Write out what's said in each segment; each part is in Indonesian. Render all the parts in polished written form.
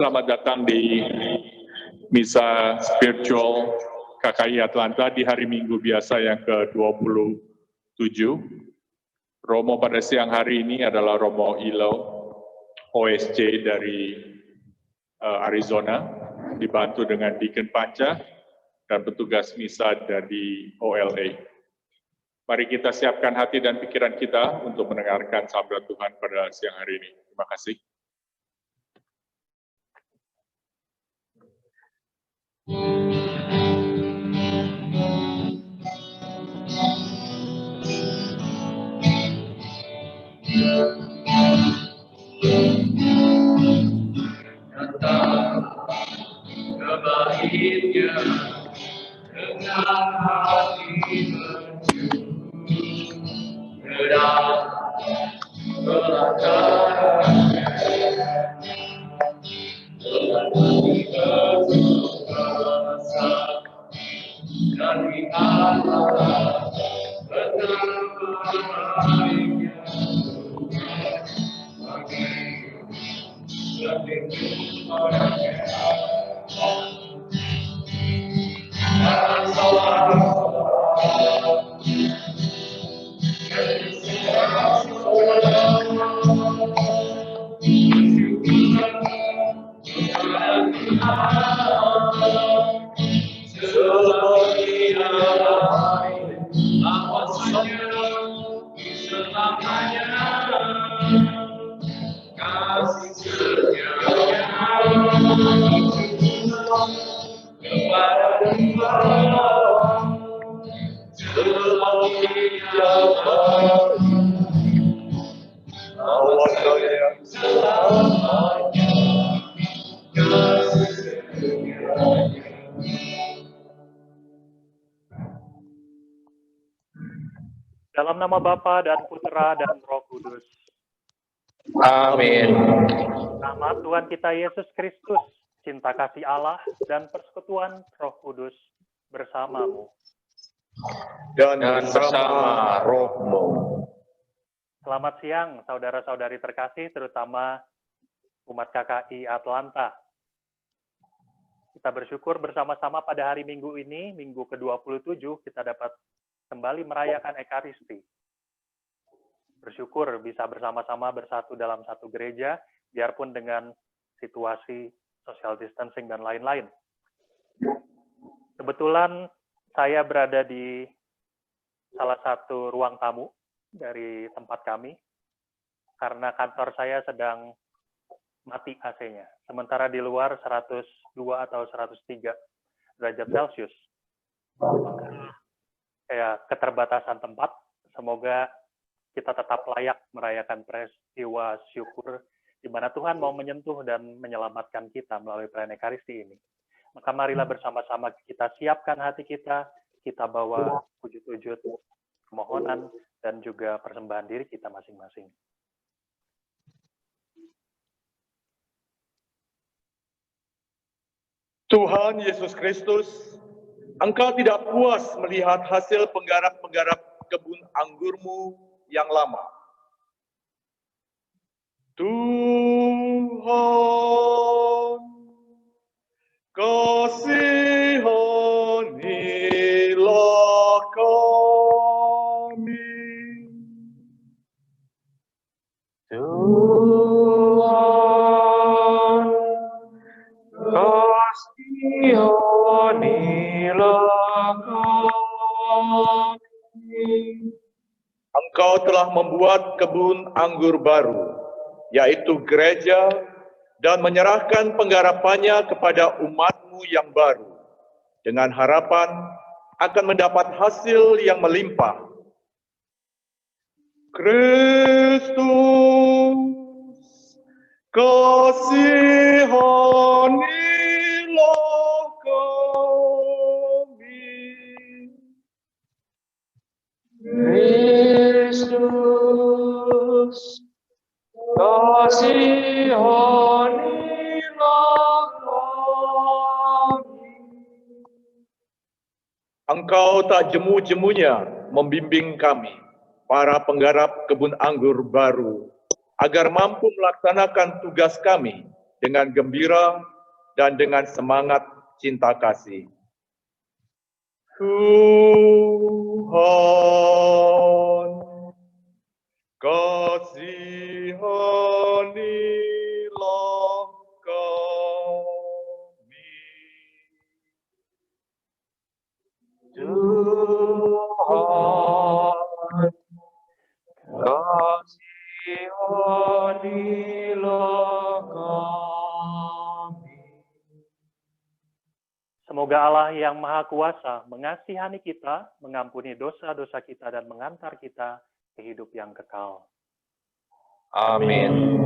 Selamat datang di Misa Spiritual KKI Atlanta di hari Minggu biasa yang ke-27. Romo pada siang hari ini adalah Romo Ilo, OSC dari Arizona, dibantu dengan Deacon Panca dan petugas Misa dari OLA. Mari kita siapkan hati dan pikiran kita untuk mendengarkan sabda Tuhan pada siang hari ini. Terima kasih. Kebaiknya dengan hati berjuang pelajaran dengan hati bersuka dari Allah betapa baiknya bagi setiap orang. Dalam nama Bapa dan Putra dan Roh Kudus. Amin. Nama Tuhan kita Yesus Kristus, cinta kasih Allah, dan persekutuan Roh Kudus bersamamu. Dan bersama rohmu. Selamat siang, saudara-saudari terkasih, terutama umat KKI Atlanta. Kita bersyukur bersama-sama pada hari Minggu ini, Minggu ke-27, kita dapat kembali merayakan Ekaristi. Bersyukur bisa bersama-sama bersatu dalam satu gereja, biarpun dengan situasi social distancing dan lain-lain. Kebetulan saya berada di salah satu ruang tamu dari tempat kami, karena kantor saya sedang mati AC-nya. Sementara di luar 102 atau 103 derajat Celcius. Ya, keterbatasan tempat, semoga kita tetap layak merayakan peristiwa syukur di mana Tuhan mau menyentuh dan menyelamatkan kita melalui perayaan Ekaristi ini. Maka marilah bersama-sama kita siapkan hati kita bawa wujud-wujud permohonan dan juga persembahan diri kita masing-masing. Tuhan Yesus Kristus, Engkau tidak puas melihat hasil penggarap-penggarap kebun anggurmu yang lama. Tuhan, kasihanilah kami. Tuhan, kasihanilah kami. Engkau telah membuat kebun anggur baru, yaitu gereja, dan menyerahkan penggarapannya kepada umat-Mu yang baru, dengan harapan akan mendapat hasil yang melimpah. Kristus, kasihanilah kami. Kristus, kasihanilah kami. Engkau tak jemu-jemunya membimbing kami, para penggarap kebun anggur baru, agar mampu melaksanakan tugas kami dengan gembira dan dengan semangat cinta kasih. Tuhan, kasihanilah kami. Tuhan, kasihanilah kami. Semoga Allah yang Maha Kuasa mengasihani kita, mengampuni dosa-dosa kita, dan mengantar kita ke hidup yang kekal. Amin.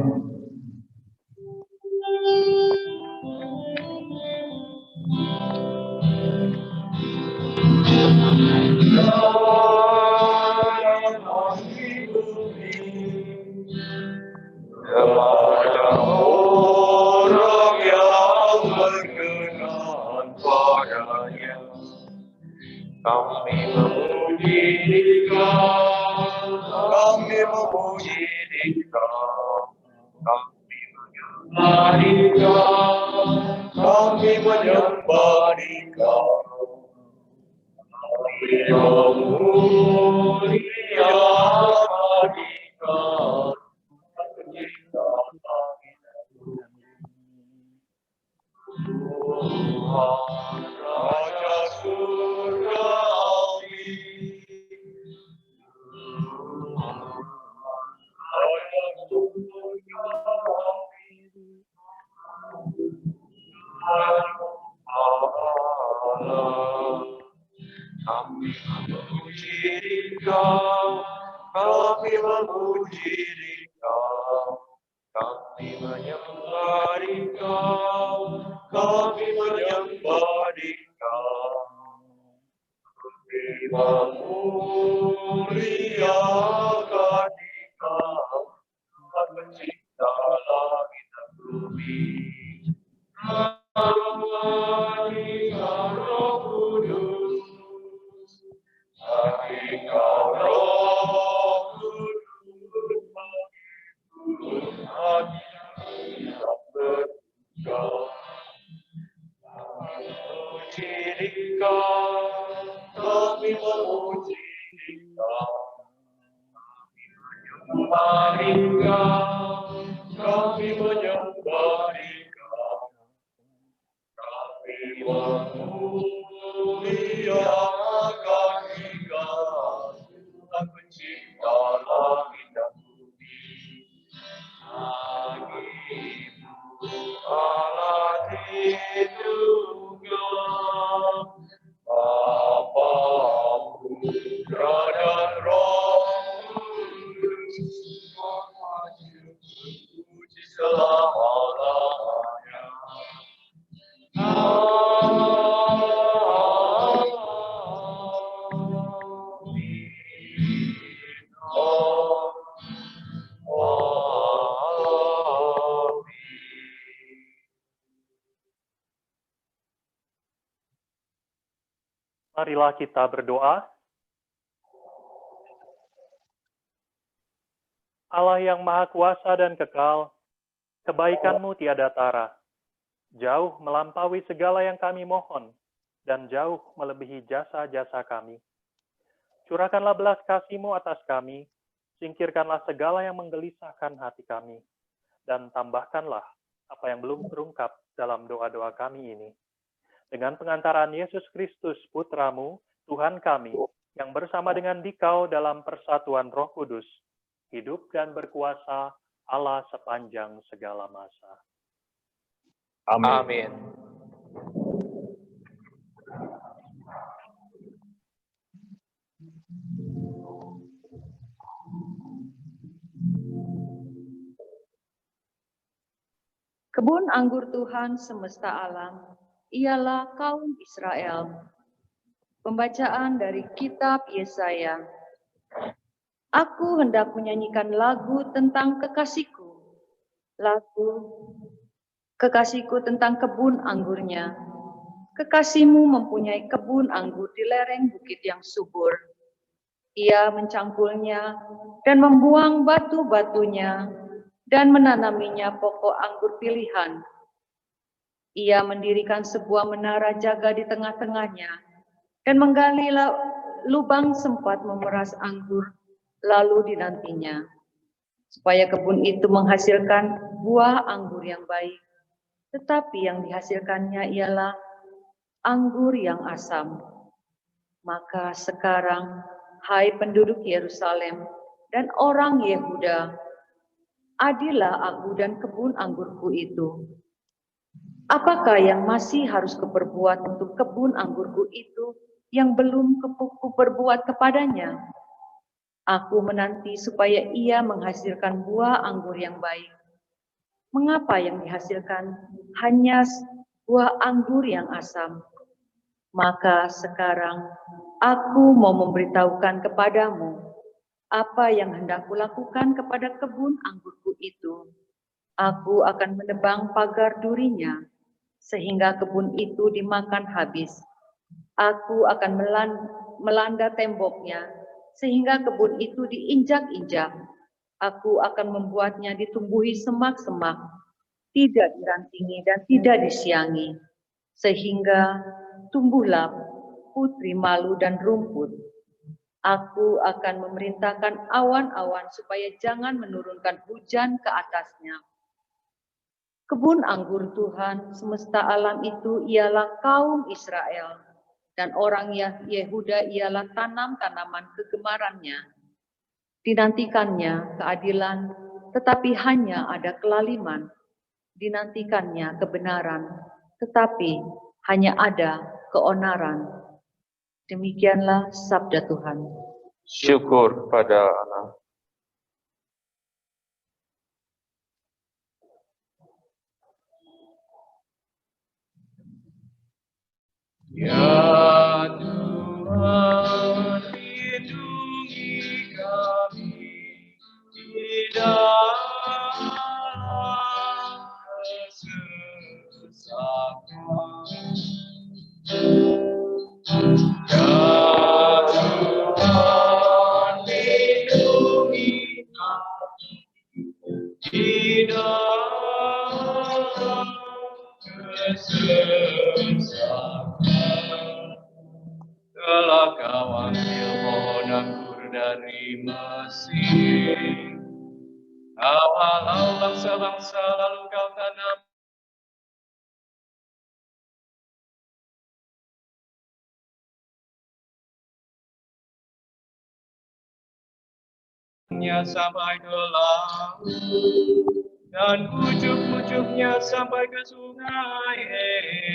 Kepada orang yang berkenan padanya, kami memuji Dikau, kami memuji Dikau, kami menyembah Dikau, kami menyembah Dikau, kami memuliakan Dikau. Tuhan, Raja Surgawi, Raja Surgawi, Allah, kami memuji Dikau, kami memuji Dikau, kami menyembah Dikau, kami menyembah Dikau, kami memuliakan Dikau, Sang Pencipta langit dan bumi. Dikau Roh Kudus, Dikau Roh Kudus, hati yang berdoa. Memuji Dikau, kami memuji Dikau, kami menyembah Dikau, kami menyembah Dikau, kami memuliakan Dikau, Sang Pencipta langit dan bumi. Bagimu Allah Tritunggal, Bapa, Putra dan Roh Kudus, puji selama-lamanya. Marilah kita berdoa. Allah yang Maha Kuasa dan kekal, kebaikan-Mu tiada tara, jauh melampaui segala yang kami mohon, dan jauh melebihi jasa-jasa kami. Curahkanlah belas kasih-Mu atas kami, singkirkanlah segala yang menggelisahkan hati kami, dan tambahkanlah apa yang belum terungkap dalam doa-doa kami ini. Dengan pengantaran Yesus Kristus, Putra-Mu, Tuhan kami, yang bersama dengan Dikau dalam persatuan Roh Kudus, hidup dan berkuasa Allah sepanjang segala masa. Amin. Kebun anggur Tuhan semesta alam, ialah kaum Israel. Pembacaan dari kitab Yesaya. Aku hendak menyanyikan lagu tentang kekasihku. Lagu kekasihku tentang kebun anggurnya. Kekasihmu mempunyai kebun anggur di lereng bukit yang subur. Ia mencangkulnya dan membuang batu-batunya dan menanaminya pokok anggur pilihan. Ia mendirikan sebuah menara jaga di tengah-tengahnya dan menggali lubang sempat memeras anggur, lalu dinantinya, supaya kebun itu menghasilkan buah anggur yang baik. Tetapi yang dihasilkannya ialah anggur yang asam. Maka sekarang, hai penduduk Yerusalem dan orang Yehuda, adillah aku dan kebun anggurku itu. Apakah yang masih harus kuperbuat untuk kebun anggurku itu yang belum kuperbuat kepadanya? Aku menanti supaya ia menghasilkan buah anggur yang baik. Mengapa yang dihasilkan hanya buah anggur yang asam? Maka sekarang aku mau memberitahukan kepadamu apa yang hendak kulakukan kepada kebun anggurku itu. Aku akan menebang pagar durinya, sehingga kebun itu dimakan habis. Aku akan melanda temboknya, sehingga kebun itu diinjak-injak. Aku akan membuatnya ditumbuhi semak-semak, tidak dirantingi dan tidak disiangi, sehingga tumbuhlah putri malu dan rumput. Aku akan memerintahkan awan-awan supaya jangan menurunkan hujan ke atasnya. Kebun anggur Tuhan semesta alam itu ialah kaum Israel, dan orang Yehuda ialah tanaman kegemarannya. Dinantikannya keadilan, tetapi hanya ada kelaliman. Dinantikannya kebenaran, tetapi hanya ada keonaran. Demikianlah sabda Tuhan. Syukur pada Allah. Ya Tuhan, lindungi kami di dalam kesesakan. Ya Tuhan, lindungi kami di dalam kesesakan. Telah Kau ambil pohon anggur dari Mesir, Kau halau bangsa-bangsa, lalu Kau tanam sampai ke laut, dan pucuk-pucuknya sampai ke sungai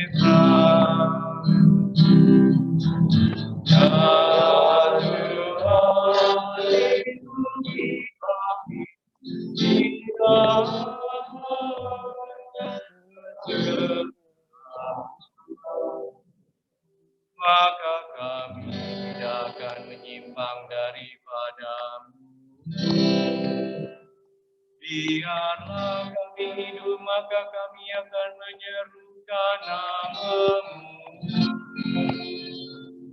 Efrat. Ya Tuhan, lindungi kami di dalam kesesakan. Maka kami tidak akan menyimpang daripadamu. Biarlah kami hidup, maka kami akan menyerukan nama-Mu.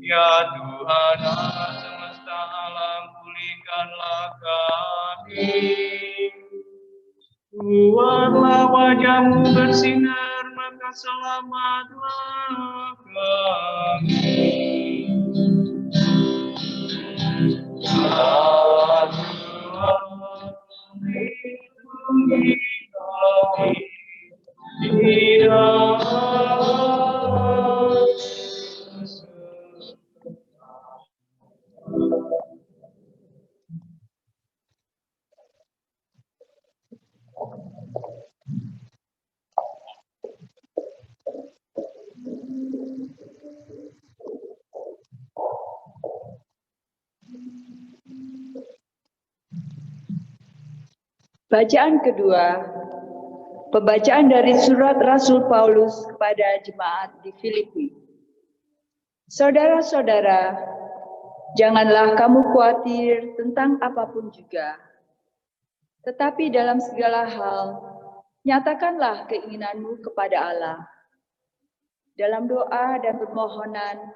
Ya Tuhan Allah semesta alam, pulihkanlah kami. Buatlah wajah-Mu bersinar, maka selamatlah kami. Ya Tuhan, lindungi kami di dalam Bacaan kedua, pembacaan dari surat Rasul Paulus kepada jemaat di Filipi. Saudara-saudara, janganlah kamu khawatir tentang apapun juga. Tetapi dalam segala hal, nyatakanlah keinginanmu kepada Allah. Dalam doa dan permohonan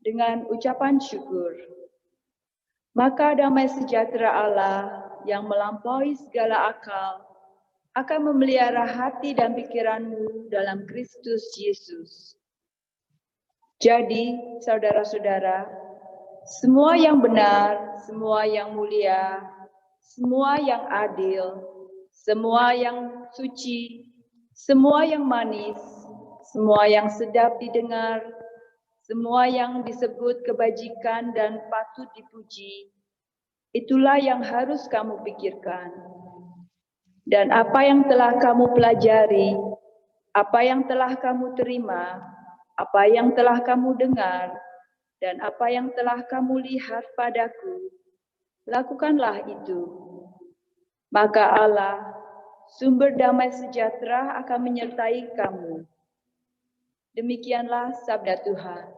dengan ucapan syukur. Maka damai sejahtera Allah yang melampaui segala akal akan memelihara hati dan pikiranmu dalam Kristus Yesus. Jadi, saudara-saudara, semua yang benar, semua yang mulia, semua yang adil, semua yang suci, semua yang manis, semua yang sedap didengar, semua yang disebut kebajikan dan patut dipuji, itulah yang harus kamu pikirkan. Dan apa yang telah kamu pelajari, apa yang telah kamu terima, apa yang telah kamu dengar, dan apa yang telah kamu lihat padaku, lakukanlah itu. Maka Allah, sumber damai sejahtera, akan menyertai kamu. Demikianlah sabda Tuhan.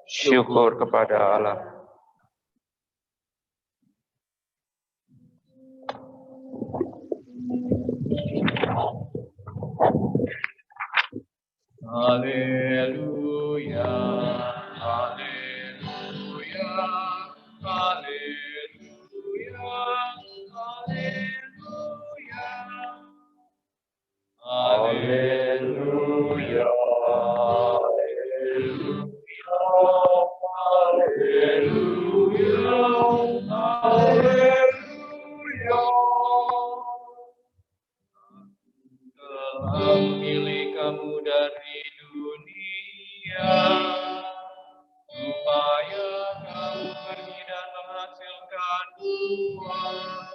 Syukur kepada Allah. Haleluya, haleluya, haleluya, haleluya, haleluya, haleluya, haleluya. Telah memilih kamu dari dunia, supaya kamu pergi dan menghasilkan buah,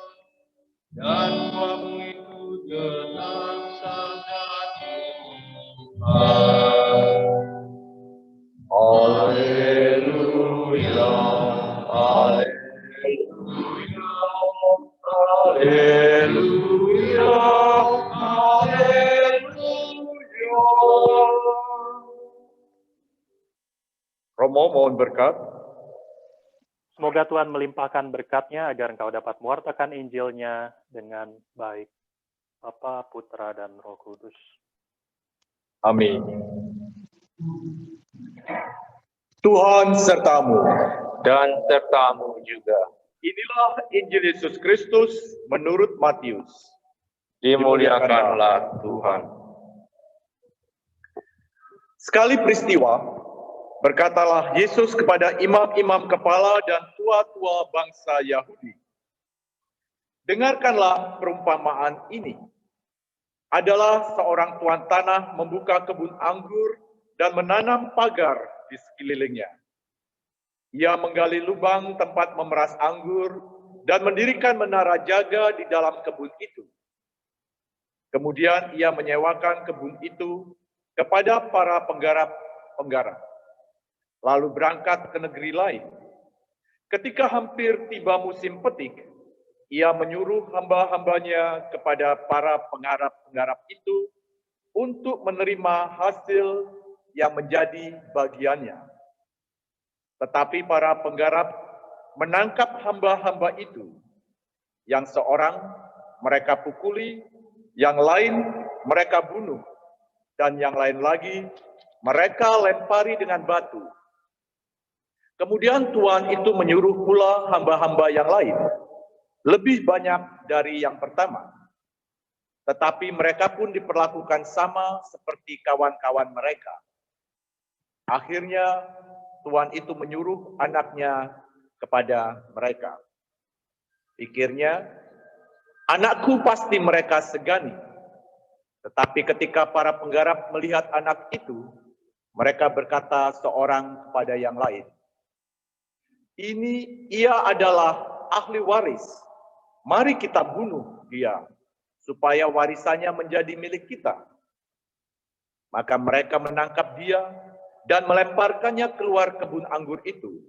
dan buahmu itu tetap sabda Tuhan. Haleluya, haleluya, haleluya, haleluya. Romo mohon berkat. Semoga Tuhan melimpahkan berkat-Nya agar engkau dapat mewartakan Injil-Nya dengan baik. Bapa, Putra, dan Roh Kudus. Amin. Tuhan sertamu. Dan sertamu juga. Inilah Injil Yesus Kristus menurut Matius. Dimuliakanlah Tuhan. Sekali peristiwa, berkatalah Yesus kepada imam-imam kepala dan tua-tua bangsa Yahudi, "Dengarkanlah perumpamaan ini. Adalah seorang tuan tanah membuka kebun anggur dan menanam pagar di sekelilingnya. Ia menggali lubang tempat memeras anggur dan mendirikan menara jaga di dalam kebun itu. Kemudian ia menyewakan kebun itu kepada para penggarap-penggarap, lalu berangkat ke negeri lain. Ketika hampir tiba musim petik, ia menyuruh hamba-hambanya kepada para penggarap-penggarap itu untuk menerima hasil yang menjadi bagiannya. Tetapi para penggarap menangkap hamba-hamba itu. Yang seorang mereka pukuli, yang lain mereka bunuh, dan yang lain lagi mereka lempari dengan batu. Kemudian tuan itu menyuruh pula hamba-hamba yang lain, lebih banyak dari yang pertama. Tetapi mereka pun diperlakukan sama seperti kawan-kawan mereka. Akhirnya tuan itu menyuruh anaknya kepada mereka. Pikirnya, anakku pasti mereka segani. Tetapi ketika para penggarap melihat anak itu, mereka berkata seorang kepada yang lain, ia adalah ahli waris. Mari kita bunuh dia, supaya warisannya menjadi milik kita. Maka mereka menangkap dia dan melemparkannya keluar kebun anggur itu,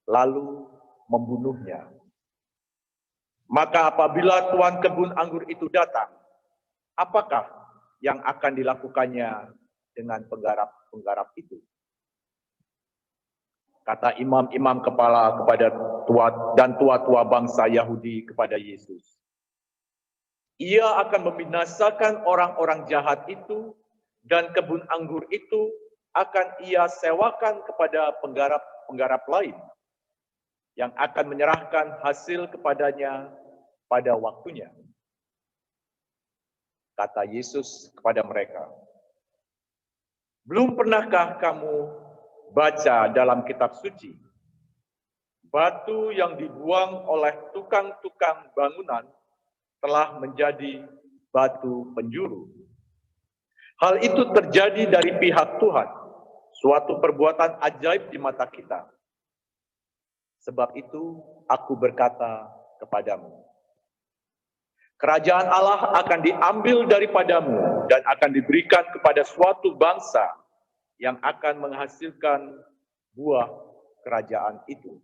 lalu membunuhnya. Maka apabila tuan kebun anggur itu datang, apakah yang akan dilakukannya dengan penggarap-penggarap itu? Kata imam-imam kepala kepada tua-tua bangsa Yahudi kepada Yesus, ia akan membinasakan orang-orang jahat itu, dan kebun anggur itu akan ia sewakan kepada penggarap-penggarap lain yang akan menyerahkan hasil kepadanya pada waktunya. kata Yesus kepada mereka. Belum pernahkah kamu baca dalam kitab suci, batu yang dibuang oleh tukang-tukang bangunan telah menjadi batu penjuru. Hal itu terjadi dari pihak Tuhan, suatu perbuatan ajaib di mata kita. Sebab itu aku berkata kepadamu, kerajaan Allah akan diambil daripadamu dan akan diberikan kepada suatu bangsa yang akan menghasilkan buah kerajaan itu.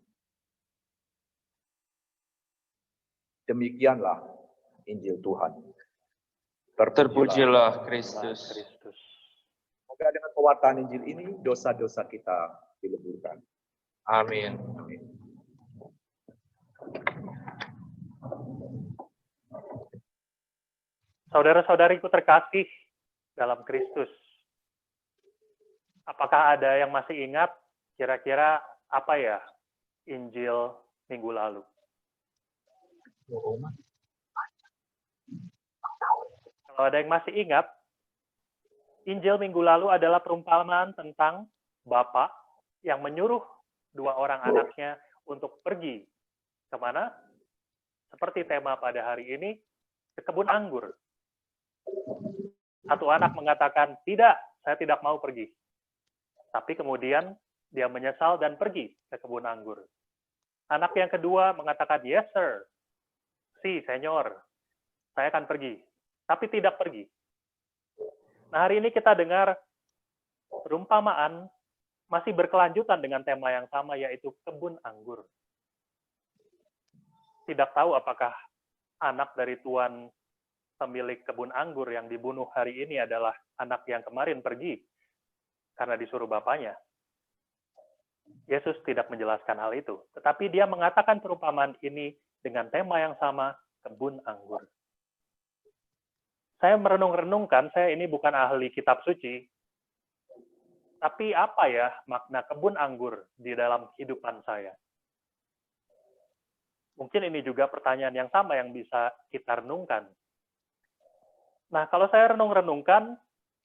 Demikianlah Injil Tuhan. Terpujilah Kristus. Semoga dengan pewartaan Injil ini dosa-dosa kita dileburkan. Amin. Amin. Saudara-saudariku terkasih dalam Kristus, apakah ada yang masih ingat kira-kira apa ya Injil minggu lalu? Kalau ada yang masih ingat, Injil minggu lalu adalah perumpamaan tentang Bapa yang menyuruh dua orang anaknya untuk pergi kemana? Seperti tema pada hari ini, ke kebun anggur. Satu anak mengatakan, tidak, saya tidak mau pergi. Tapi kemudian dia menyesal dan pergi ke kebun anggur. Anak yang kedua mengatakan, yes sir, si senyor, saya akan pergi. Tapi tidak pergi. Nah, hari ini kita dengar perumpamaan masih berkelanjutan dengan tema yang sama, yaitu kebun anggur. Tidak tahu apakah anak dari tuan pemilik kebun anggur yang dibunuh hari ini adalah anak yang kemarin pergi karena disuruh bapaknya. Yesus tidak menjelaskan hal itu, tetapi dia mengatakan perumpamaan ini dengan tema yang sama, kebun anggur. Saya merenung-renungkan, saya ini bukan ahli kitab suci, tapi apa ya makna kebun anggur di dalam kehidupan saya? Mungkin ini juga pertanyaan yang sama yang bisa kita renungkan. Nah, kalau saya renung-renungkan,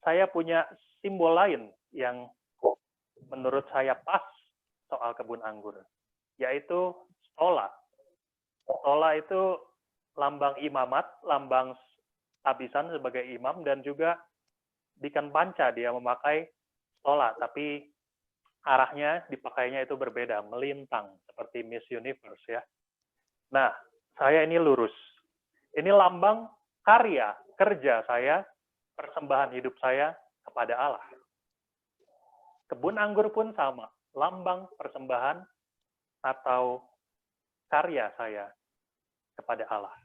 saya punya simbol lain yang menurut saya pas soal kebun anggur, yaitu stola. Stola itu lambang imamat, lambang tabisan sebagai imam, dan juga Deacon Panca dia memakai stola, tapi arahnya dipakainya itu berbeda, melintang, seperti Miss Universe ya. Nah, saya ini lurus. Ini lambang karya, kerja saya, persembahan hidup saya kepada Allah. Kebun anggur pun sama, lambang persembahan atau karya saya kepada Allah.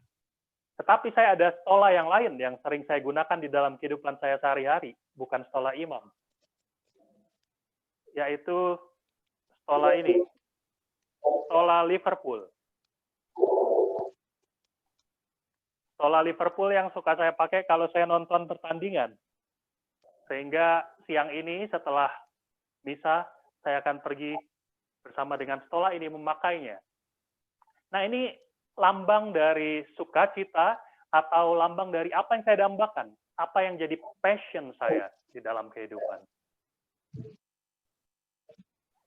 Tetapi saya ada stola yang lain yang sering saya gunakan di dalam kehidupan saya sehari-hari, bukan stola imam. Yaitu stola ini, stola Liverpool. Stola Liverpool yang suka saya pakai kalau saya nonton pertandingan. Sehingga siang ini setelah misa, saya akan pergi bersama dengan stola ini memakainya. Nah, ini lambang dari sukacita atau lambang dari apa yang saya dambakan, apa yang jadi passion saya di dalam kehidupan.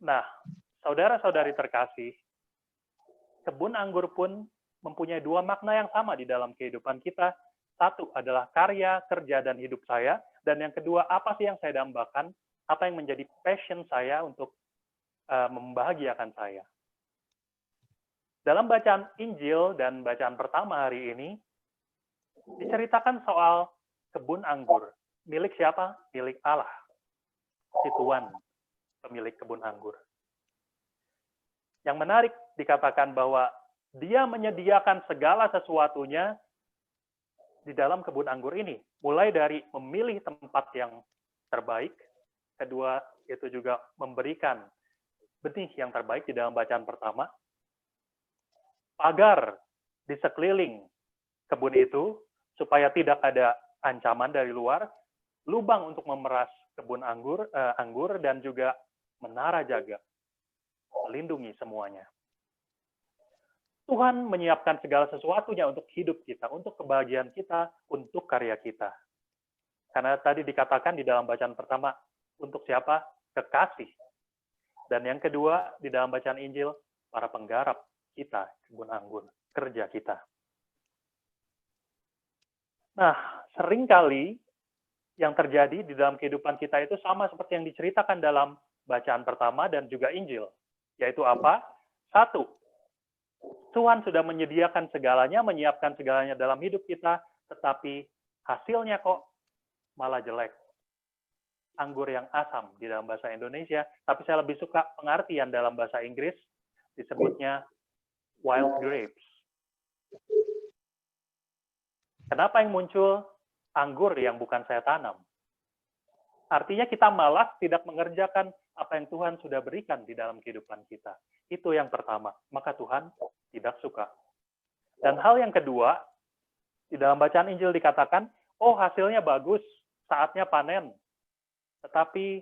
Nah, saudara-saudari terkasih, kebun anggur pun mempunyai dua makna yang sama di dalam kehidupan kita. Satu adalah karya, kerja, dan hidup saya. Dan yang kedua, apa sih yang saya dambakan, apa yang menjadi passion saya untuk membahagiakan saya. Dalam bacaan Injil dan bacaan pertama hari ini, diceritakan soal kebun anggur. Milik siapa? Milik Allah. Si Tuhan, pemilik kebun anggur. Yang menarik dikatakan bahwa dia menyediakan segala sesuatunya di dalam kebun anggur ini. Mulai dari memilih tempat yang terbaik, kedua itu juga memberikan benih yang terbaik di dalam bacaan pertama, pagar di sekeliling kebun itu supaya tidak ada ancaman dari luar, lubang untuk memeras kebun anggur dan juga menara jaga, melindungi semuanya. Tuhan menyiapkan segala sesuatunya untuk hidup kita, untuk kebahagiaan kita, untuk karya kita. Karena tadi dikatakan di dalam bacaan pertama, untuk siapa? Kekasih. Dan yang kedua, di dalam bacaan Injil, para penggarap kita, kebun anggur, kerja kita. Nah, seringkali yang terjadi di dalam kehidupan kita itu sama seperti yang diceritakan dalam bacaan pertama dan juga Injil. Yaitu apa? 1, Tuhan sudah menyediakan segalanya, menyiapkan segalanya dalam hidup kita, tetapi hasilnya kok malah jelek. Anggur yang asam di dalam bahasa Indonesia, tapi saya lebih suka pengertian dalam bahasa Inggris, disebutnya wild grapes. Kenapa yang muncul anggur yang bukan saya tanam? Artinya kita malas tidak mengerjakan apa yang Tuhan sudah berikan di dalam kehidupan kita. Itu yang pertama. Maka Tuhan tidak suka. Dan hal yang kedua, di dalam bacaan Injil dikatakan, oh hasilnya bagus, saatnya panen. Tetapi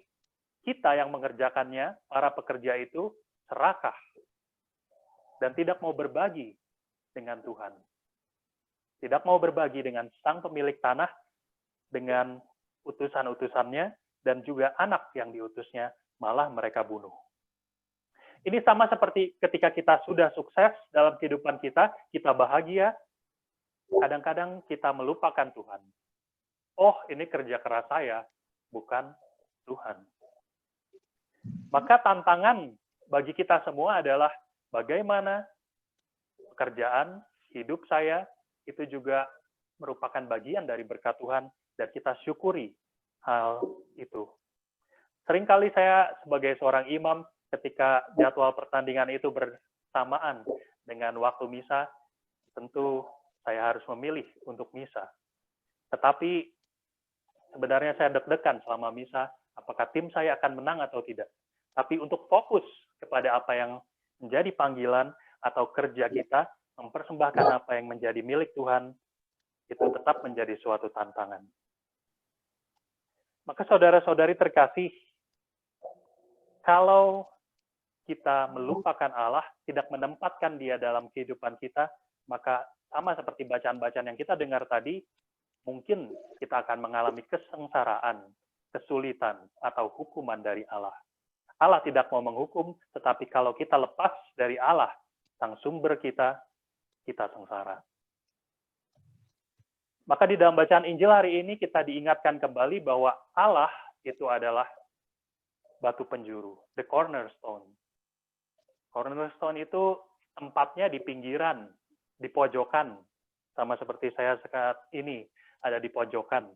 kita yang mengerjakannya, para pekerja itu, serakah. Dan tidak mau berbagi dengan Tuhan. Tidak mau berbagi dengan sang pemilik tanah, dengan utusan-utusannya, dan juga anak yang diutusnya, malah mereka bunuh. Ini sama seperti ketika kita sudah sukses dalam kehidupan kita bahagia, kadang-kadang kita melupakan Tuhan. Oh, ini kerja keras saya, bukan Tuhan. Maka tantangan bagi kita semua adalah bagaimana pekerjaan, hidup saya, itu juga merupakan bagian dari berkat Tuhan, dan kita syukuri hal itu. Seringkali saya sebagai seorang imam, ketika jadwal pertandingan itu bersamaan dengan waktu misa, tentu saya harus memilih untuk misa. Tetapi sebenarnya saya deg-degan selama misa, apakah tim saya akan menang atau tidak. Tapi untuk fokus kepada apa yang menjadi panggilan atau kerja kita, mempersembahkan apa yang menjadi milik Tuhan, itu tetap menjadi suatu tantangan. Maka saudara-saudari terkasih, kalau kita melupakan Allah, tidak menempatkan Dia dalam kehidupan kita, maka sama seperti bacaan-bacaan yang kita dengar tadi, mungkin kita akan mengalami kesengsaraan, kesulitan, atau hukuman dari Allah. Allah tidak mau menghukum, tetapi kalau kita lepas dari Allah, sang sumber kita sengsara. Maka di dalam bacaan Injil hari ini kita diingatkan kembali bahwa Allah itu adalah batu penjuru, the cornerstone. Cornerstone itu tempatnya di pinggiran, di pojokan, sama seperti saya saat ini ada di pojokan.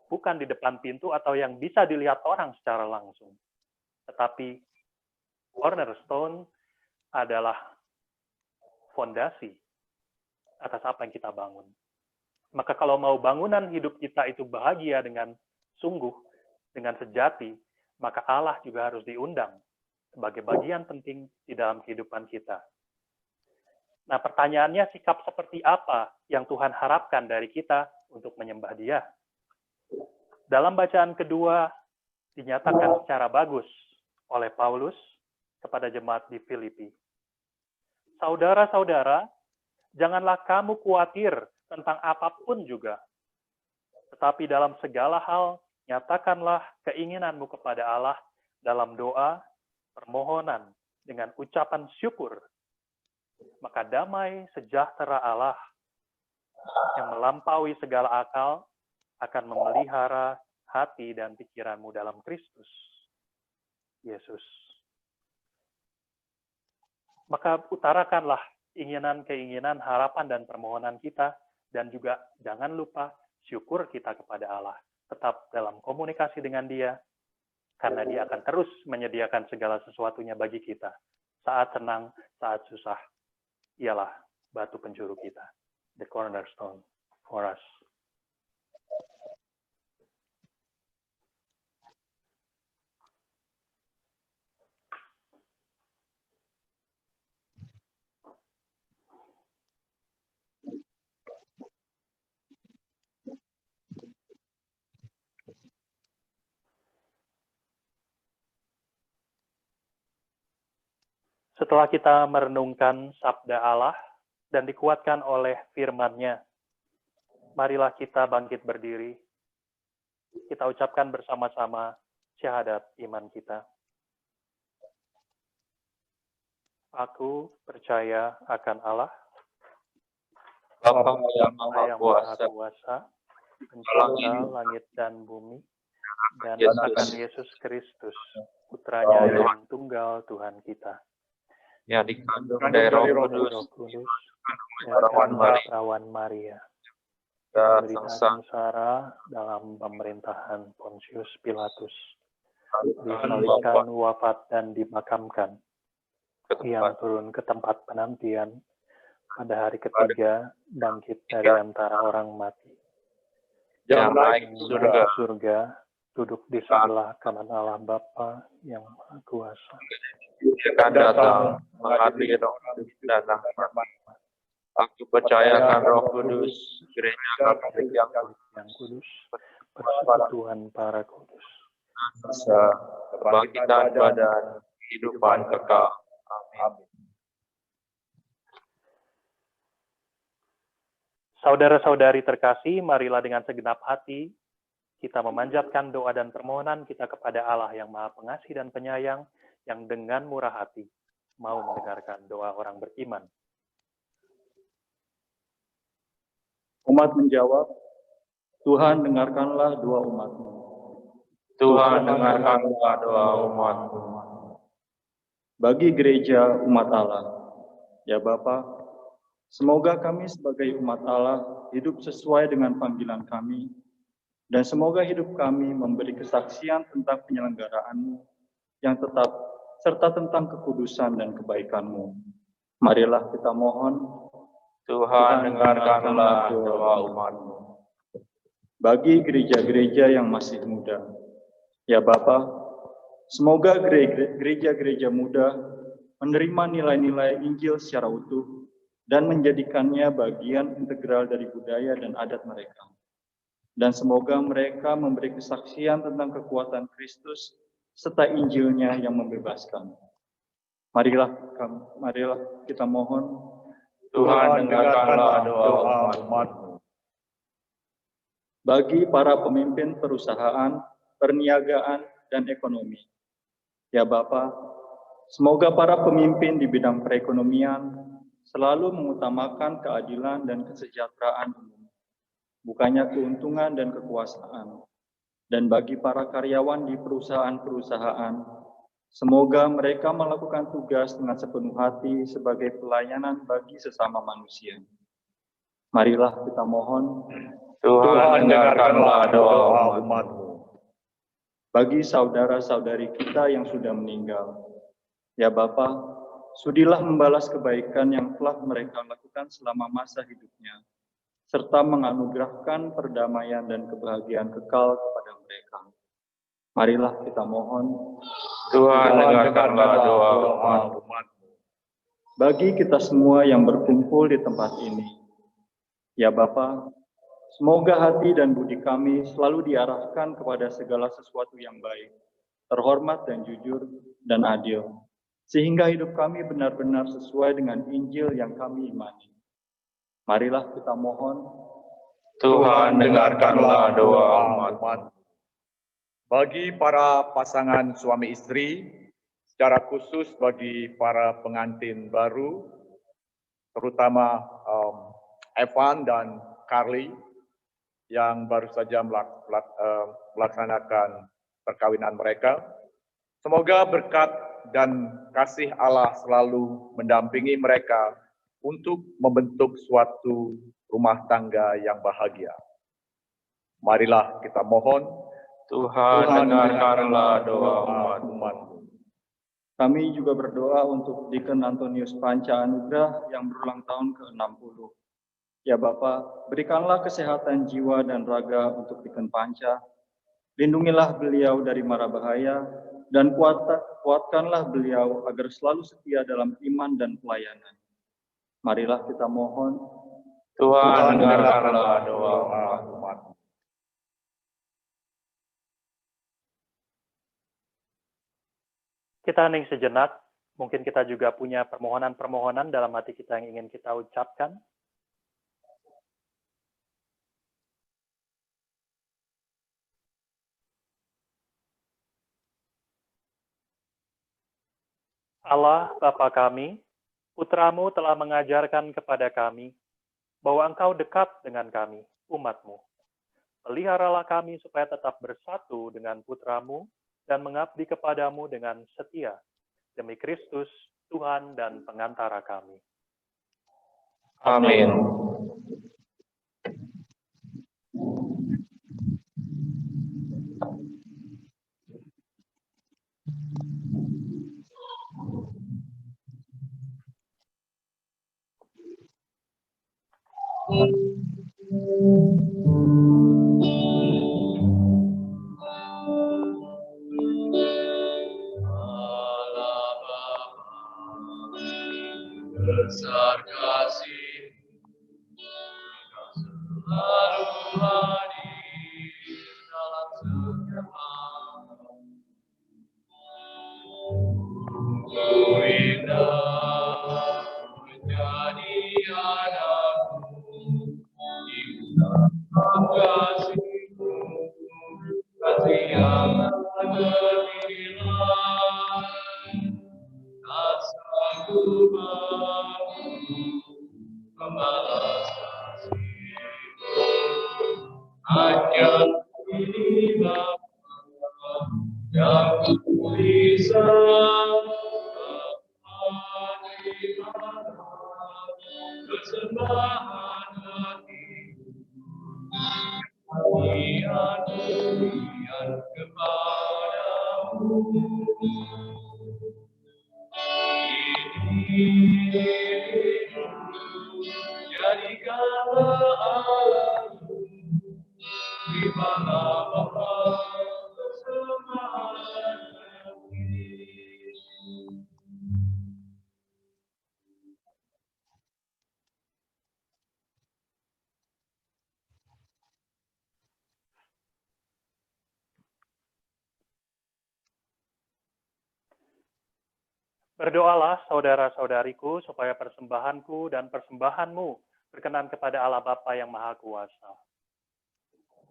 Bukan di depan pintu atau yang bisa dilihat orang secara langsung. Tetapi cornerstone adalah fondasi atas apa yang kita bangun. Maka kalau mau bangunan hidup kita itu bahagia dengan sungguh, dengan sejati, maka Allah juga harus diundang sebagai bagian penting di dalam kehidupan kita. Nah, pertanyaannya, sikap seperti apa yang Tuhan harapkan dari kita untuk menyembah Dia? Dalam bacaan kedua, dinyatakan secara bagus oleh Paulus kepada jemaat di Filipi. Saudara-saudara, janganlah kamu khawatir tentang apapun juga. Tetapi dalam segala hal, nyatakanlah keinginanmu kepada Allah dalam doa, permohonan, dengan ucapan syukur. Maka damai sejahtera Allah yang melampaui segala akal akan memelihara hati dan pikiranmu dalam Kristus Yesus. Maka utarakanlah keinginan, harapan, dan permohonan kita, dan juga jangan lupa syukur kita kepada Allah. Tetap dalam komunikasi dengan Dia, karena Dia akan terus menyediakan segala sesuatunya bagi kita. Saat senang, saat susah, ialah batu penjuru kita. The cornerstone for us. Setelah kita merenungkan sabda Allah dan dikuatkan oleh firman-Nya, marilah kita bangkit berdiri Kita ucapkan bersama-sama syahadat iman kita. Aku percaya akan Allah, Bapa yang Maha yang Maha Kuasa, Kuasa, pencipta langit dan bumi, dan akan Yesus Kristus, putranya yang tunggal Tuhan kita, yang dikandung dari Roh Kudus, dari Maria, perawan Maria, dan menderita sengsara, sengsara dalam pemerintahan Pontius Pilatus, disalibkan, disalibkan, wafat, dan dimakamkan, ke yang tempat turun ke tempat penantian, pada hari ketiga bangkit dari antara orang mati, yang naik ke surga, ke surga, duduk di sebelah kanan Allah Bapa yang Maha Kuasa. akan datang mengadili roh hidup dan akhirat. Aku percayakan Roh Kudus, gereja Katolik yang kudus, persekutuan para kudus, kuasa, kebangkitan badan, kehidupan kekal. Amin. Saudara-saudari terkasih, marilah dengan segenap hati kita memanjatkan doa dan permohonan kita kepada Allah yang Maha Pengasih dan Penyayang, yang dengan murah hati mau mendengarkan doa orang beriman. Umat menjawab, Tuhan dengarkanlah doa umat-Mu. Tuhan dengarkanlah doa umat-Mu. Bagi gereja umat Allah, ya Bapa, semoga kami sebagai umat Allah hidup sesuai dengan panggilan kami, dan semoga hidup kami memberi kesaksian tentang penyelenggaraanmu yang tetap, serta tentang kekudusan dan kebaikan-Mu. Marilah kita mohon, Tuhan dengarkanlah doa umat-Mu. bagi gereja-gereja yang masih muda, ya Bapa, semoga gereja-gereja muda menerima nilai-nilai Injil secara utuh dan menjadikannya bagian integral dari budaya dan adat mereka. Dan semoga mereka memberi kesaksian tentang kekuatan Kristus serta Injilnya yang membebaskan. Marilah kita mohon, Tuhan dengarkanlah doa umat-Mu. bagi para pemimpin perusahaan, perniagaan, dan ekonomi. Ya Bapa, semoga para pemimpin di bidang perekonomian selalu mengutamakan keadilan dan kesejahteraan umum, bukannya keuntungan dan kekuasaan. Dan bagi para karyawan di perusahaan-perusahaan, semoga mereka melakukan tugas dengan sepenuh hati sebagai pelayanan bagi sesama manusia. Marilah kita mohon, Tuhan dengarkanlah doa umat-Mu. bagi saudara-saudari kita yang sudah meninggal. Ya Bapa, sudilah membalas kebaikan yang telah mereka lakukan selama masa hidupnya, serta menganugerahkan perdamaian dan kebahagiaan kekal kepada mereka. Marilah kita mohon, Tuhan dengarkanlah doa umat-Mu. bagi kita semua yang berkumpul di tempat ini. Ya Bapa, semoga hati dan budi kami selalu diarahkan kepada segala sesuatu yang baik, terhormat dan jujur dan adil, sehingga hidup kami benar-benar sesuai dengan Injil yang kami imani. Marilah kita mohon, Tuhan dengarkanlah doa umat-Mu. Bagi para pasangan suami istri, secara khusus bagi para pengantin baru, terutama Evan dan Carly, yang baru saja melaksanakan perkawinan mereka. Semoga berkat dan kasih Allah selalu mendampingi mereka untuk membentuk suatu rumah tangga yang bahagia. Marilah kita mohon, Tuhan dengarkanlah doa umat-Mu. kami juga berdoa untuk Deacon Antonius Panca Anugrah yang berulang tahun ke-60. Ya Bapa, berikanlah kesehatan jiwa dan raga untuk Deacon Panca. Lindungilah beliau dari mara bahaya, dan kuatkanlah beliau agar selalu setia dalam iman dan pelayanan. Marilah kita mohon, Tuhan dengarkanlah doa umat-Mu. Kita hening sejenak, mungkin kita juga punya permohonan-permohonan dalam hati kita yang ingin kita ucapkan. Allah Bapa kami, Putramu telah mengajarkan kepada kami bahwa Engkau dekat dengan kami, umat-Mu. Peliharalah kami supaya tetap bersatu dengan Putramu dan mengabdi kepadamu dengan setia. Demi Kristus, Tuhan dan pengantara kami. Amin. Allah Bapa, besar kasih, selalu hadir dalam setiap Sungguh indah menjadi anakmu, indah kasihmu, kasih yang terbilang, tak sanggup aku membalas kasihmu. Hanya ini Bapa yang bisa persembahan hatiku, hadiah kepadamu. Ini jadikanlah Allahku di mana Bapa persembahan hati. Berdoalah saudara-saudariku supaya persembahanku dan persembahanmu berkenan kepada Allah Bapa yang Maha Kuasa.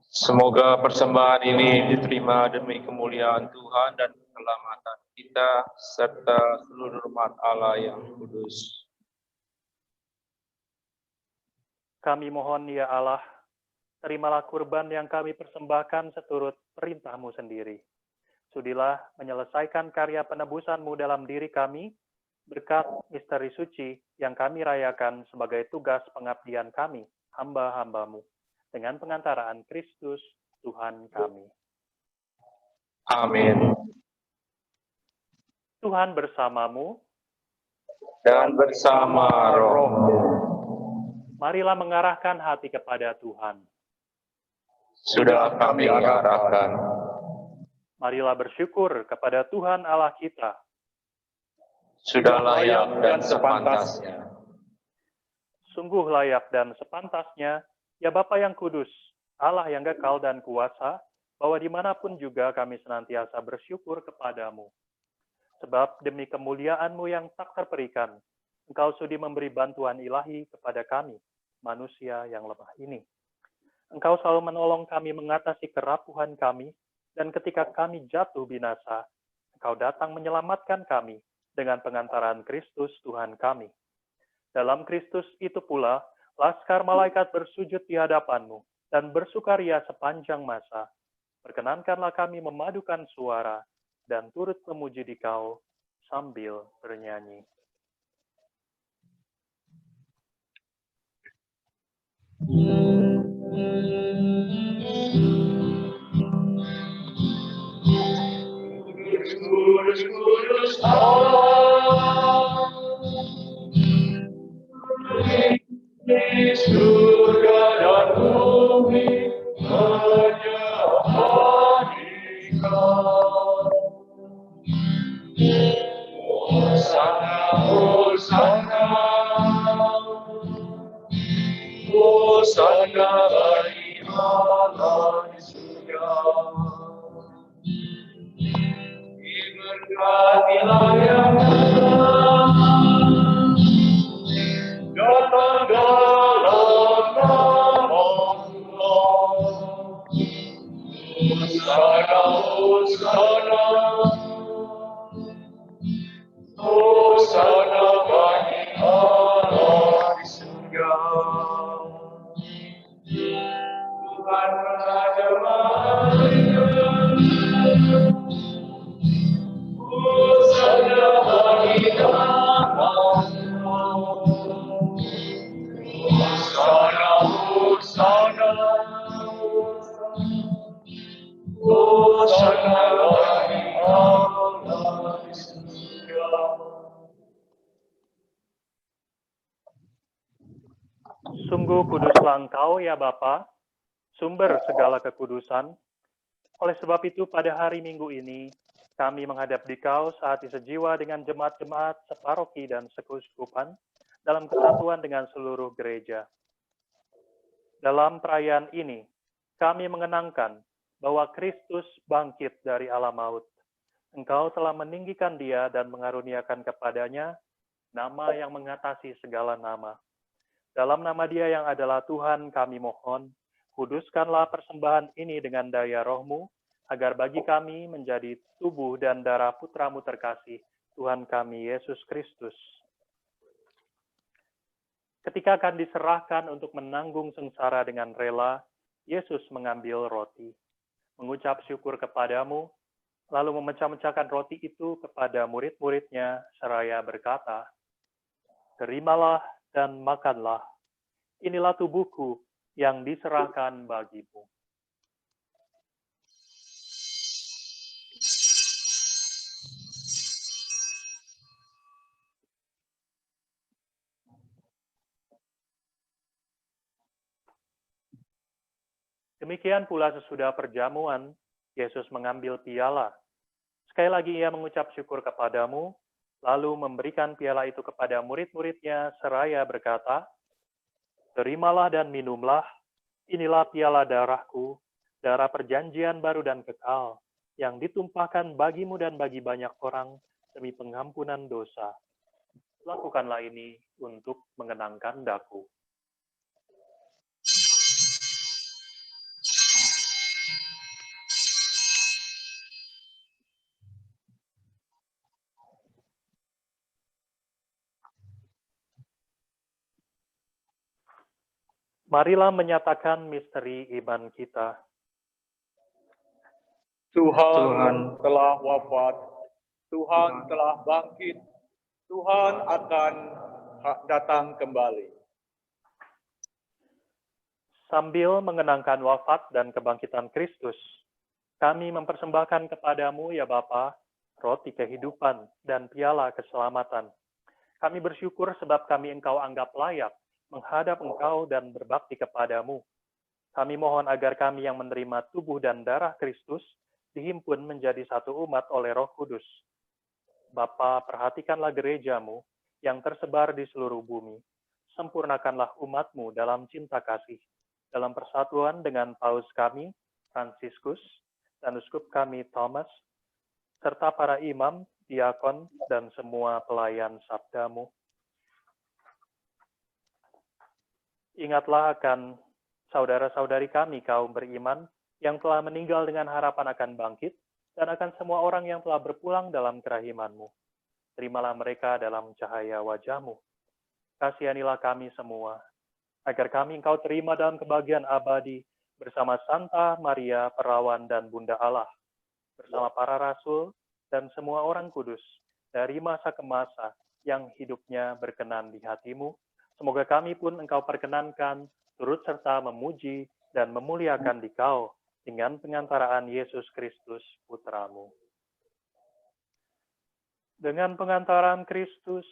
Semoga persembahan ini diterima demi kemuliaan Tuhan dan keselamatan kita, serta seluruh umat Allah yang kudus. Kami mohon ya Allah, terimalah kurban yang kami persembahkan seturut perintah-Mu sendiri. Sudilah menyelesaikan karya penebusan-Mu dalam diri kami, berkat misteri suci yang kami rayakan sebagai tugas pengabdian kami, hamba-hamba-Mu, dengan pengantaraan Kristus, Tuhan kami. Amin. Tuhan bersamamu, Dan bersama rohmu, marilah mengarahkan hati kepada Tuhan. sudah kami arahkan. Marilah bersyukur kepada Tuhan Allah kita. Sudah layak dan sepantasnya. Sungguh layak dan sepantasnya, ya Bapa yang kudus, Allah yang kekal dan kuasa, bahwa dimanapun juga kami senantiasa bersyukur kepadamu. Sebab demi kemuliaan-Mu yang tak terperikan, Engkau sudi memberi bantuan ilahi kepada kami, manusia yang lemah ini. Engkau selalu menolong kami mengatasi kerapuhan kami, dan ketika kami jatuh binasa, Engkau datang menyelamatkan kami dengan pengantaran Kristus Tuhan kami. Dalam Kristus itu pula, laskar malaikat bersujud di hadapan-Mu dan bersukaria sepanjang masa. Perkenankanlah kami memadukan suara dan turut memuji Dikau sambil bernyanyi. Kudus, kudus Allah, di surga dan bumi menyembahkan. Hosana, Hosana, Hosana bagi Allah di surga. Diberkatilah yang datang dalam nama Allah. Hosana, Hosana, Sungguh kuduslah Engkau ya Bapa, sumber segala kekudusan. Oleh sebab itu pada hari Minggu ini, kami menghadap Dikau saat sejiwa dengan jemaat-jemaat separoki dan sekuskupan dalam kesatuan dengan seluruh gereja. Dalam perayaan ini, kami mengenangkan bahwa Kristus bangkit dari alam maut. Engkau telah meninggikan Dia dan mengaruniakan kepadanya nama yang mengatasi segala nama. Dalam nama Dia yang adalah Tuhan, kami mohon, kuduskanlah persembahan ini dengan daya Roh-Mu, agar bagi kami menjadi tubuh dan darah Putra-Mu terkasih, Tuhan kami Yesus Kristus. Ketika akan diserahkan untuk menanggung sengsara dengan rela, Yesus mengambil roti, mengucap syukur kepadamu, lalu memecah-mecahkan roti itu kepada murid-muridnya, seraya berkata, "Terimalah dan makanlah, inilah tubuhku yang diserahkan bagimu." Demikian pula sesudah perjamuan, Yesus mengambil piala. Sekali lagi ia mengucap syukur kepadamu, lalu memberikan piala itu kepada murid-muridnya seraya berkata, "Terimalah dan minumlah, inilah piala darahku, darah perjanjian baru dan kekal, yang ditumpahkan bagimu dan bagi banyak orang demi pengampunan dosa. Lakukanlah ini untuk mengenangkan daku." Marilah menyatakan misteri iman kita. Tuhan telah wafat, Tuhan telah bangkit, Tuhan akan datang kembali. Sambil mengenangkan wafat dan kebangkitan Kristus, kami mempersembahkan kepadamu ya Bapa, roti kehidupan dan piala keselamatan. Kami bersyukur sebab kami Engkau anggap layak menghadap Engkau dan berbakti kepadamu. Kami mohon agar kami yang menerima tubuh dan darah Kristus dihimpun menjadi satu umat oleh Roh Kudus. Bapa, perhatikanlah gerejamu yang tersebar di seluruh bumi. Sempurnakanlah umatmu dalam cinta kasih, dalam persatuan dengan Paus kami, Fransiskus, dan Uskup kami, Thomas, serta para imam, diakon, dan semua pelayan sabdamu. Ingatlah akan saudara-saudari kami kaum beriman yang telah meninggal dengan harapan akan bangkit, dan akan semua orang yang telah berpulang dalam kerahiman-Mu. Terimalah mereka dalam cahaya wajah-Mu. Kasihanilah kami semua, agar kami Engkau terima dalam kebahagiaan abadi bersama Santa Maria, Perawan dan Bunda Allah, bersama para rasul dan semua orang kudus, dari masa ke masa yang hidupnya berkenan di hati-Mu. Semoga kami pun Engkau perkenankan, turut serta memuji dan memuliakan Dikau dengan pengantaraan Yesus Kristus, Putra-Mu. Dengan pengantaran Kristus,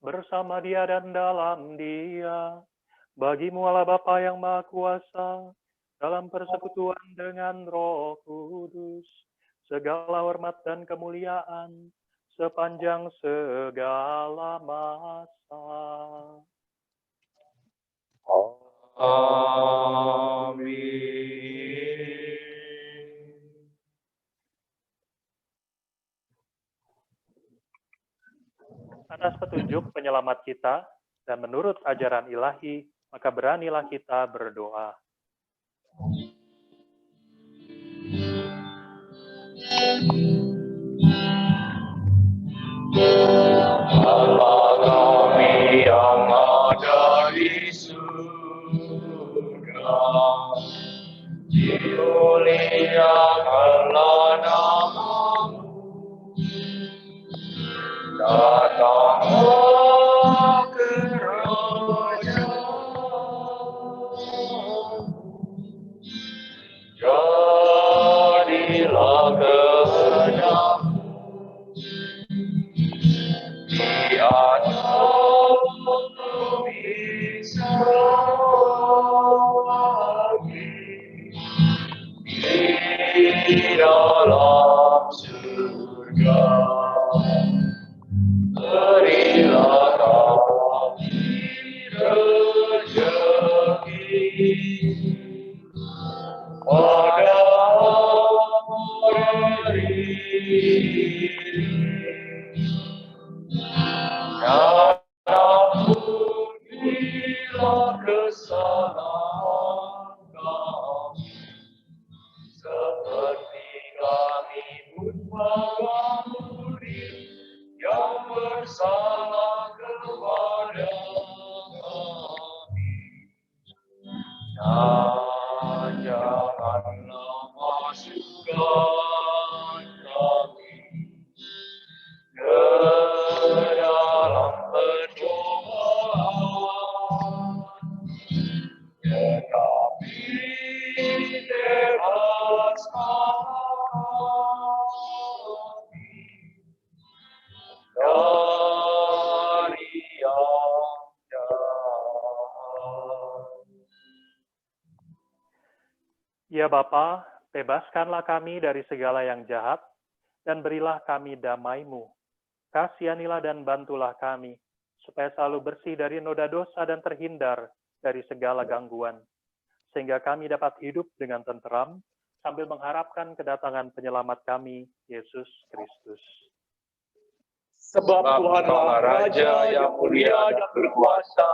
bersama Dia dan dalam Dia, bagi-Mu Allah Bapa yang Maha Kuasa, dalam persekutuan dengan Roh Kudus, segala hormat dan kemuliaan sepanjang segala masa. Amin. Atas petunjuk penyelamat kita dan menurut ajaran ilahi, maka beranilah kita berdoa. Bapa kami yang ada di surga, dimuliakanlah nama-Mu, datanglah kerajaan-Mu, jadilah kehendak-Mu di atas bumi sekarang surga. Berilah kami rezeki pada hari ini. Dan ampunilah kesalahan kami, seperti kami pun mengampuni yang bersalah kepada kami. Dan janganlah masukkan kami ke dalam pencobaan, tetapi bebaskan kami dari yang jahat. Ya Bapa, bebaskanlah kami dari segala yang jahat, dan berilah kami damai-Mu. Kasihanilah dan bantulah kami, supaya selalu bersih dari noda dosa dan terhindar dari segala gangguan, sehingga kami dapat hidup dengan tenteram, sambil mengharapkan kedatangan penyelamat kami, Yesus Kristus. Sebab Tuhanlah Raja yang mulia dan berkuasa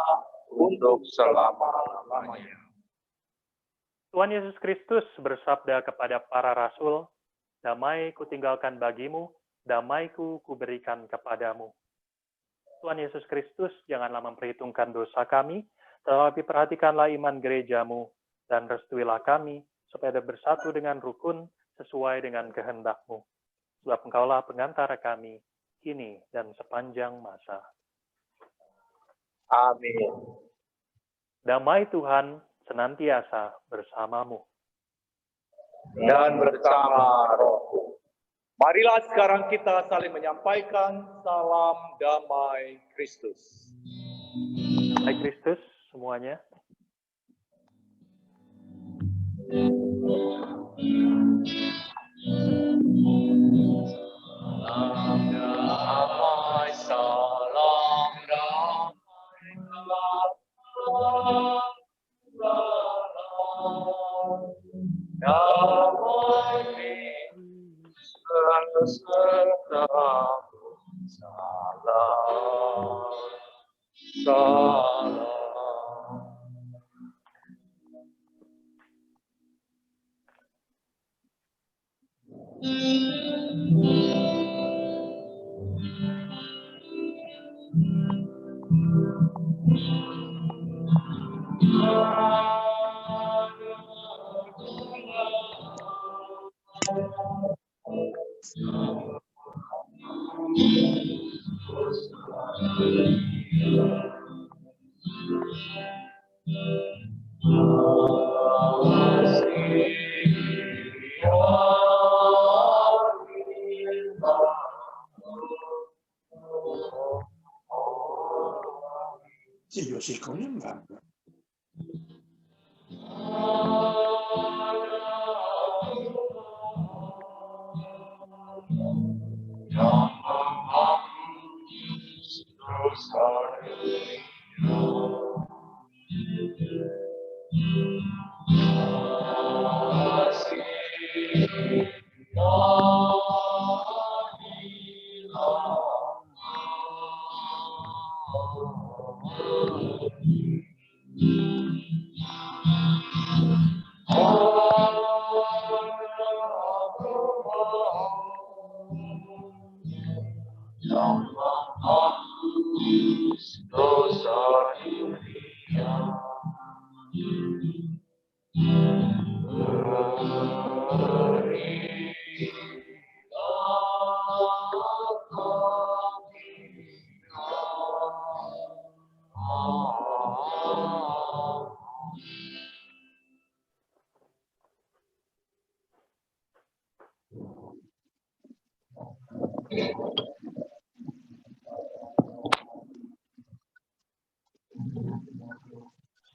untuk selama-lamanya. Tuhan Yesus Kristus bersabda kepada para rasul, "Damai kutinggalkan bagimu, damaiku kuberikan kepadamu." Tuhan Yesus Kristus janganlah memperhitungkan dosa kami, tetapi perhatikanlah iman gerejamu, dan restuilah kami, supaya bersatu dengan rukun sesuai dengan kehendak-Mu. Sebab Engkaulah pengantara kami, kini dan sepanjang masa. Amin. Damai Tuhan senantiasa bersamamu. Dan bersama rohku. Marilah sekarang kita saling menyampaikan salam damai Kristus. Damai Kristus semuanya. Salam damai, salam damai, damai sertamu, salam, salam. Sì, io sì, con il mamma.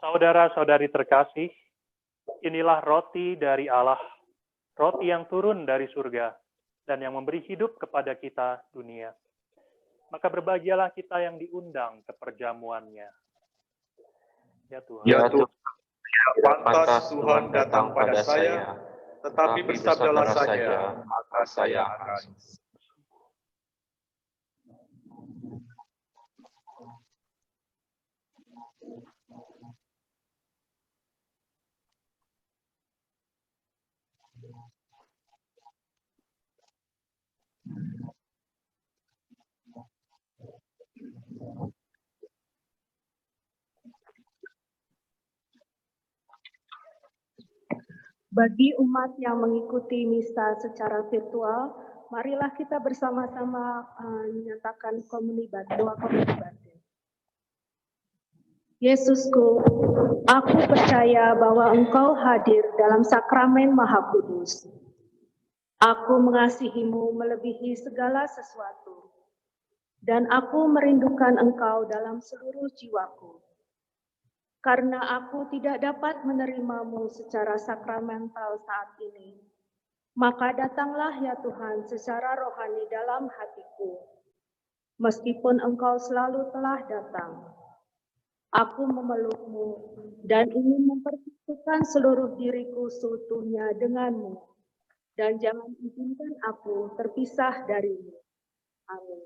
Saudara-saudari terkasih, inilah roti dari Allah, roti yang turun dari surga, dan yang memberi hidup kepada kita dunia. Maka berbahagialah kita yang diundang ke perjamuannya. Ya Tuhan. Ya Tuhan, pantas Tuhan datang pada saya, tetapi bersabdalah saja, maka saya akan. Bagi umat yang mengikuti misa secara virtual, marilah kita bersama-sama menyatakan doa komuni batin. Yesusku, aku percaya bahwa Engkau hadir dalam sakramen Maha Kudus. Aku mengasihimu melebihi segala sesuatu, dan aku merindukan Engkau dalam seluruh jiwaku. Karena aku tidak dapat menerimamu secara sakramental saat ini, maka datanglah ya Tuhan secara rohani dalam hatiku. Meskipun Engkau selalu telah datang, aku memelukmu dan ingin mempersatukan seluruh diriku seutuhnya denganmu, dan jangan izinkan aku terpisah darimu. Amin.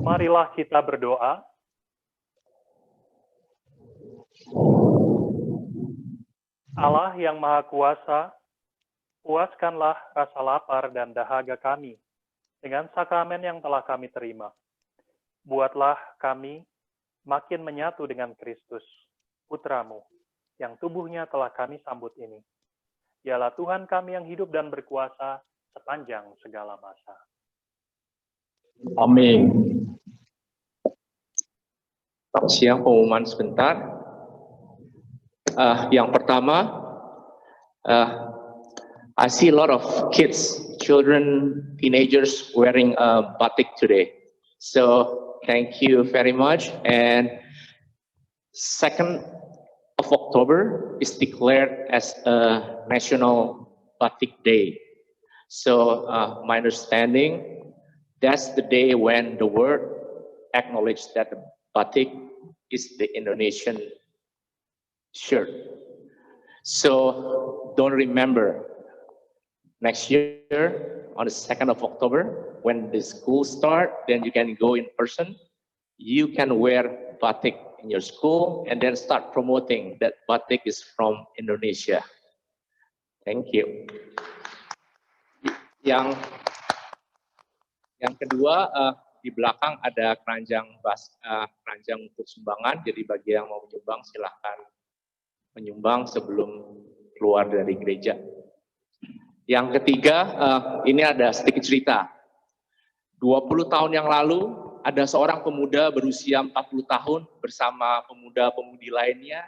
Marilah kita berdoa. Allah yang Maha Kuasa, puaskanlah rasa lapar dan dahaga kami dengan sakramen yang telah kami terima. Buatlah kami makin menyatu dengan Kristus, Putramu, yang tubuhnya telah kami sambut ini. Dialah Tuhan kami yang hidup dan berkuasa sepanjang segala masa. Amin. Selamat siang, pengumuman sebentar. Yang pertama, I see a lot of kids, children, teenagers wearing batik today. So thank you very much. And 2nd of October is declared as a National Batik Day. So my understanding, that's the day when the world acknowledged that the batik is the Indonesian shirt. So don't remember, next year on the 2nd of October, when the school start, then you can go in person. You can wear batik in your school and then start promoting that batik is from Indonesia. Thank you. Yang kedua, di belakang ada keranjang untuk sumbangan. Jadi bagi yang mau menyumbang, silahkan menyumbang sebelum keluar dari gereja. Yang ketiga, ini ada sedikit cerita. 20 tahun yang lalu, ada seorang pemuda berusia 40 tahun bersama pemuda-pemudi lainnya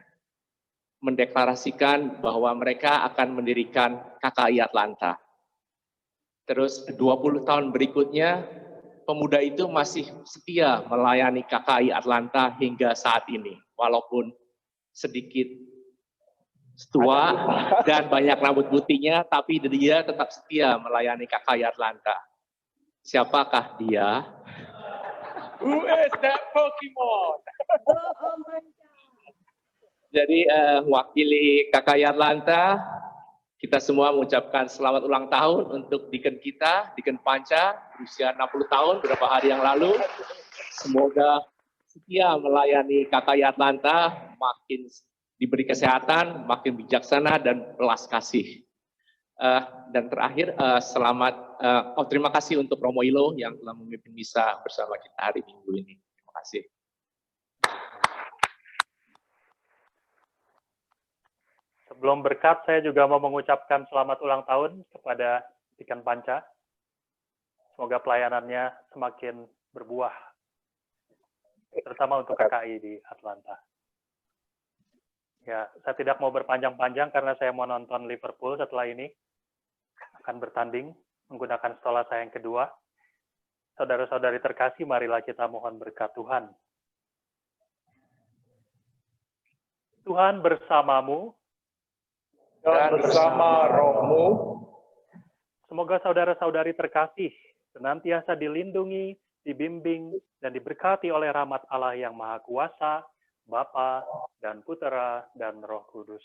mendeklarasikan bahwa mereka akan mendirikan KKI Atlanta. Terus 20 tahun berikutnya, pemuda itu masih setia melayani KKI Atlanta hingga saat ini, walaupun sedikit tua dan banyak rambut putihnya, tapi dia tetap setia melayani KKI Atlanta. Siapakah dia? Who is that Pokemon? Jadi wakili KKI Atlanta, kita semua mengucapkan selamat ulang tahun untuk Deacon kita, Deacon Panca, berusia 60 tahun beberapa hari yang lalu. Semoga setia melayani KKI Atlanta, makin diberi kesehatan, makin bijaksana dan belas kasih. Dan terakhir, terima kasih untuk Romo Ilo yang telah memimpin misa bersama kita hari Minggu ini. Terima kasih. Sebelum berkat, saya juga mau mengucapkan selamat ulang tahun kepada Deacon Panca. Semoga pelayanannya semakin berbuah, terutama untuk KKI di Atlanta. Ya, saya tidak mau berpanjang-panjang karena saya mau nonton Liverpool setelah ini. Akan bertanding menggunakan stola saya yang kedua. Saudara-saudari terkasih, marilah kita mohon berkat Tuhan. Tuhan bersamamu, dan bersama rohmu. Semoga saudara-saudari terkasih senantiasa dilindungi, dibimbing, dan diberkati oleh rahmat Allah yang Maha Kuasa, Bapa dan Putera dan Roh Kudus.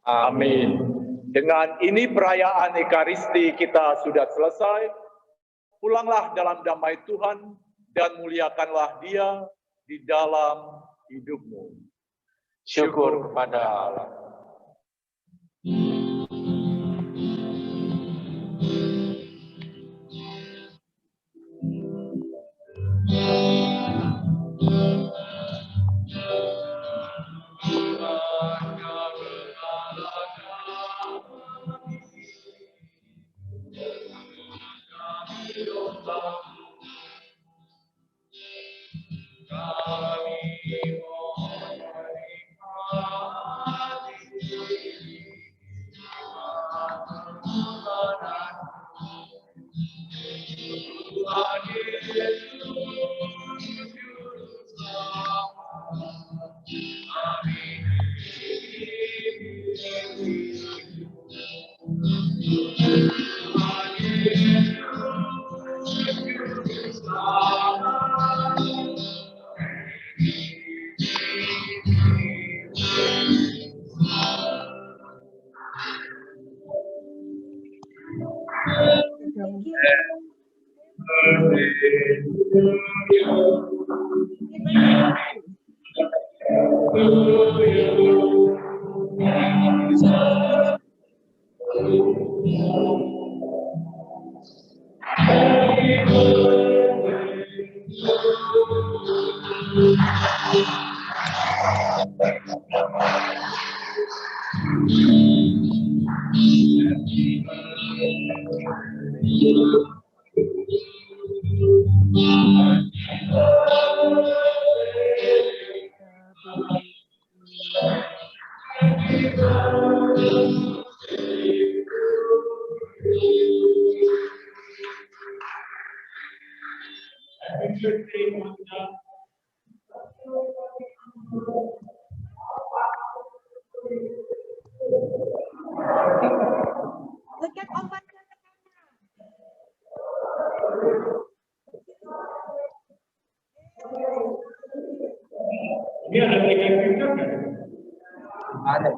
Amin. Dengan ini perayaan Ekaristi kita sudah selesai. Pulanglah dalam damai Tuhan dan muliakanlah Dia di dalam hidupmu. Syukur kepada Allah. Ini ada tiga filter nggak? Ada.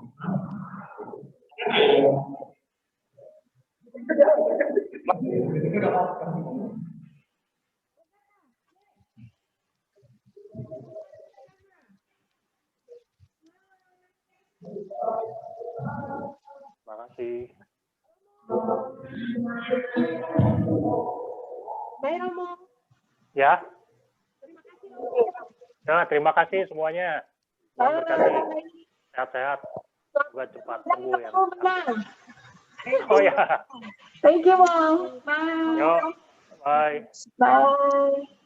Terima kasih. Baik, Romo. Ya. Nah, terima kasih semuanya. Tuhan berkati. Sehat-sehat. Semoga cepat sembuh ya. Oh ya. Thank you, Mom. Bye. Yo. Bye. Bye.